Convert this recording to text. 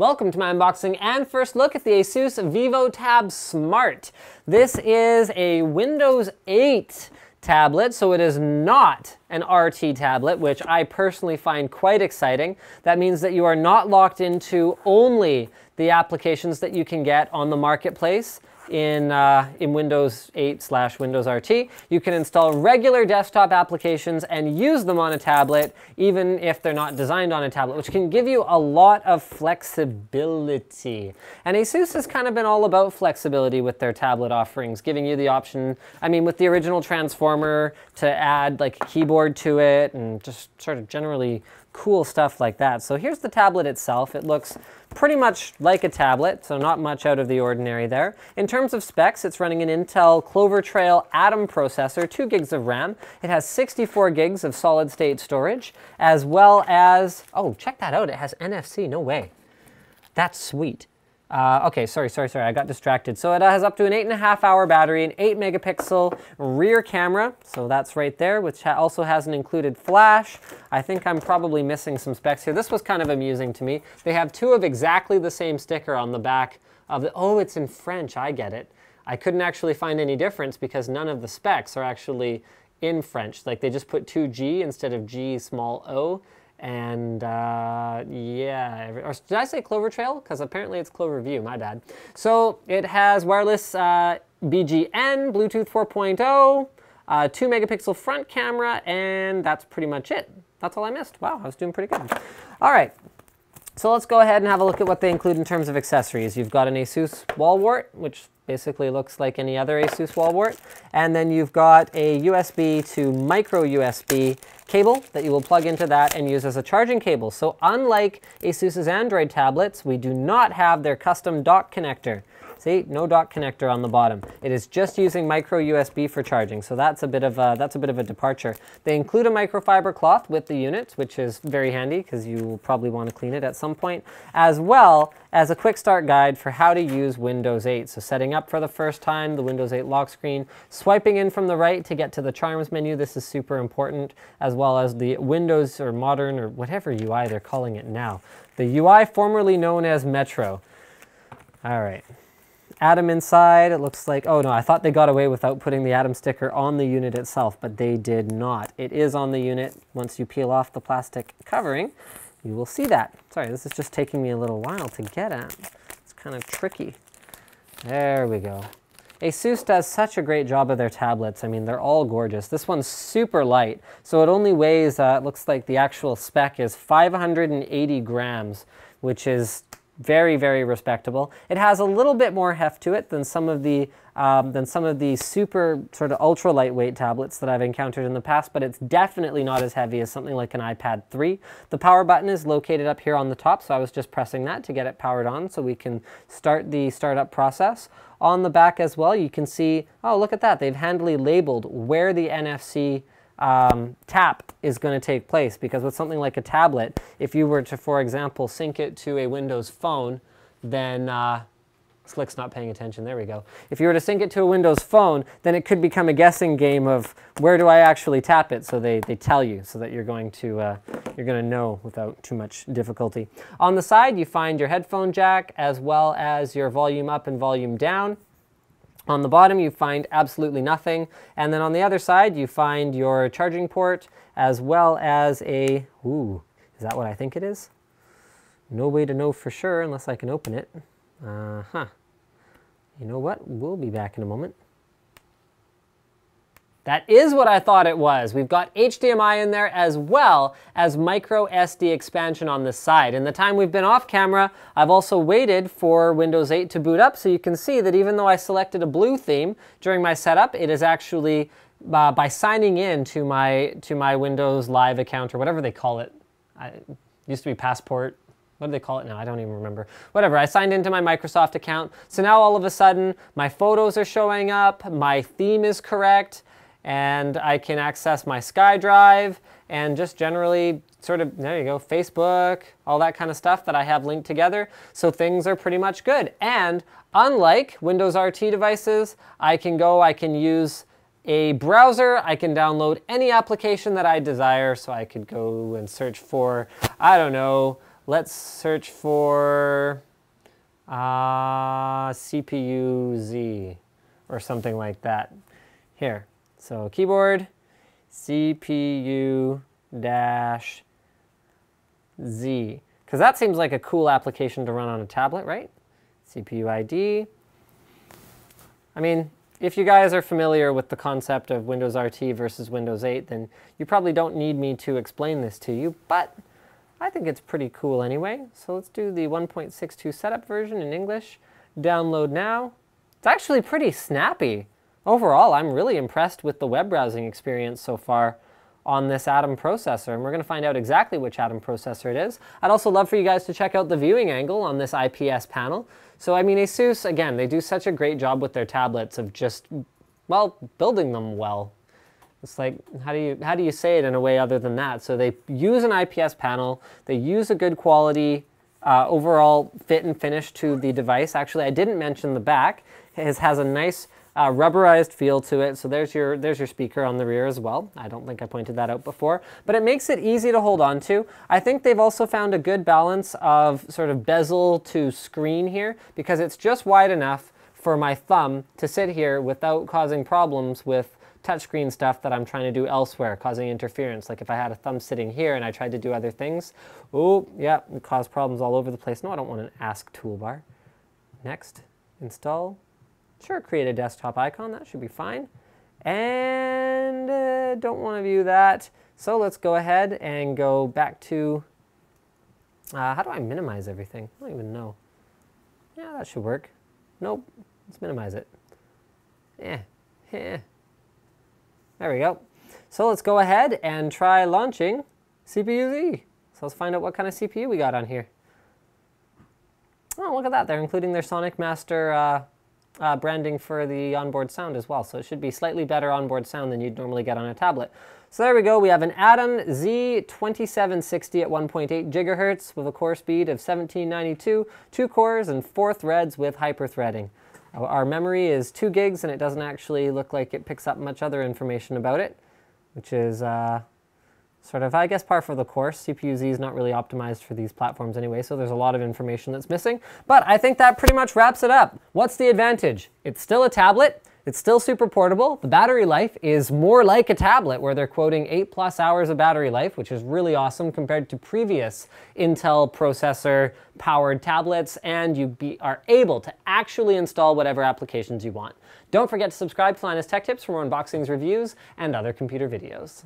Welcome to my unboxing and first look at the ASUS Vivotab Smart. This is a Windows 8 tablet, so it is not an RT tablet, which I personally find quite exciting. That means that you are not locked into only the applications that you can get on the marketplace in Windows 8/Windows RT. You can install regular desktop applications and use them on a tablet, even if they're not designed on a tablet, which can give you a lot of flexibility. And ASUS has kind of been all about flexibility with their tablet offerings, giving you the option, I mean, with the original transformer to add like a keyboard to it and just sort of generally cool stuff like that. So here's the tablet itself. It looks pretty much like a tablet, so not much out of the ordinary there. In terms of specs, it's running an Intel Clover Trail Atom processor, 2 gigs of RAM. It has 64 gigs of solid state storage, as well as, oh, check that out, it has NFC, no way. That's sweet. Okay, sorry, I got distracted. So it has up to an 8.5-hour battery, an 8 megapixel rear camera, so that's right there, which also has an included flash. I think I'm probably missing some specs here. This was kind of amusing to me. They have 2 of exactly the same sticker on the back of the, oh, it's in French, I get it. I couldn't actually find any difference because none of the specs are actually in French. Like they just put 2G instead of G small o. And yeah, or did I say Clover Trail? Because apparently it's Clover View, my bad. So it has wireless BGN, Bluetooth 4.0, 2 megapixel front camera, and that's pretty much it. That's all I missed. Wow, I was doing pretty good. All right, so let's go ahead and have a look at what they include in terms of accessories. You've got an ASUS wall wart, which basically looks like any other ASUS wall wart. And then you've got a USB to micro USB cable that you will plug into that and use as a charging cable. So unlike ASUS's Android tablets, we do not have their custom dock connector. See, no dock connector on the bottom. It is just using micro USB for charging, so that's a bit of a departure. They include a microfiber cloth with the unit, which is very handy because you will probably want to clean it at some point, as well as a quick start guide for how to use Windows 8. So setting up for the first time, the Windows 8 lock screen, swiping in from the right to get to the Charms menu. This is super important, as well as the Windows or Modern or whatever UI they're calling it now. The UI formerly known as Metro. All right. Atom inside, it looks like, oh no, I thought they got away without putting the Atom sticker on the unit itself, but they did not. It is on the unit. Once you peel off the plastic covering, you will see that. Sorry, this is just taking me a little while to get at. It's kind of tricky. There we go. ASUS does such a great job of their tablets. I mean, they're all gorgeous. This one's super light, so it only weighs, it looks like the actual spec is 580 grams, which is very, very respectable. It has a little bit more heft to it than some of the super sort of ultra lightweight tablets that I've encountered in the past, but it's definitely not as heavy as something like an iPad 3. The power button is located up here on the top, so I was just pressing that to get it powered on so we can start the startup process. On the back as well, you can see, oh, look at that. They've handily labeled where the NFC tap is going to take place, because with something like a tablet, if you were to, for example, sync it to a Windows phone, then Slick's not paying attention. There we go. If you were to sync it to a Windows phone, then it could become a guessing game of where do I actually tap it. So they tell you so that you're going to know without too much difficulty. On the side, you find your headphone jack as well as your volume up and volume down. On the bottom, you find absolutely nothing. And then on the other side, you find your charging port as well as a, ooh, is that what I think it is? No way to know for sure unless I can open it. You know what? We'll be back in a moment. That is what I thought it was. We've got HDMI in there as well as micro SD expansion on this side. In the time we've been off camera, I've also waited for Windows 8 to boot up, so you can see that even though I selected a blue theme during my setup, it is actually by signing in to my Windows Live account or whatever they call it. It used to be Passport. What do they call it now? I don't even remember. Whatever, I signed into my Microsoft account. So now all of a sudden, my photos are showing up, my theme is correct, and I can access my SkyDrive and just generally sort of, there you go, Facebook, all that kind of stuff that I have linked together. So things are pretty much good. And unlike Windows RT devices, I can use a browser, I can download any application that I desire. So I could go and search for, I don't know, let's search for CPU Z or something like that. Here, so keyboard, CPU dash Z, because that seems like a cool application to run on a tablet, right? CPU ID. I mean, if you guys are familiar with the concept of Windows RT versus Windows 8, then you probably don't need me to explain this to you, but I think it's pretty cool anyway. So let's do the 1.62 setup version in English. Download now. It's actually pretty snappy. Overall, I'm really impressed with the web browsing experience so far on this Atom processor, and we're going to find out exactly which Atom processor it is. I'd also love for you guys to check out the viewing angle on this IPS panel. So I mean, ASUS, again, they do such a great job with their tablets of just, well, building them well. It's like, how do you say it in a way other than that? So they use an IPS panel, they use a good quality overall fit and finish to the device. Actually, I didn't mention the back. It has a nice rubberized feel to it, so there's your speaker on the rear as well. I don't think I pointed that out before, but it makes it easy to hold on to. I think they've also found a good balance of sort of bezel to screen here, because it's just wide enough for my thumb to sit here without causing problems with touchscreen stuff that I'm trying to do elsewhere, causing interference. Like if I had a thumb sitting here and I tried to do other things, oh yeah, it caused problems all over the place. No, I don't want an Ask toolbar. Next, install. Sure, create a desktop icon, that should be fine. And don't want to view that. So let's go ahead and go back to, how do I minimize everything? I don't even know. Yeah, that should work. Nope, let's minimize it. There we go. So let's go ahead and try launching CPU-Z. So let's find out what kind of CPU we got on here. Oh, look at that, they're including their Sonic Master branding for the onboard sound as well, so it should be slightly better onboard sound than you'd normally get on a tablet. So there we go, we have an Atom Z2760 at 1.8 gigahertz with a core speed of 1792, 2 cores and 4 threads with hyperthreading. Our memory is 2 gigs and it doesn't actually look like it picks up much other information about it, which is sort of, I guess, par for the course. CPU-Z is not really optimized for these platforms anyway, so there's a lot of information that's missing. But I think that pretty much wraps it up. What's the advantage? It's still a tablet. It's still super portable. The battery life is more like a tablet, where they're quoting 8+ hours of battery life, which is really awesome compared to previous Intel processor-powered tablets, and you are able to actually install whatever applications you want. Don't forget to subscribe to Linus Tech Tips for more unboxings, reviews, and other computer videos.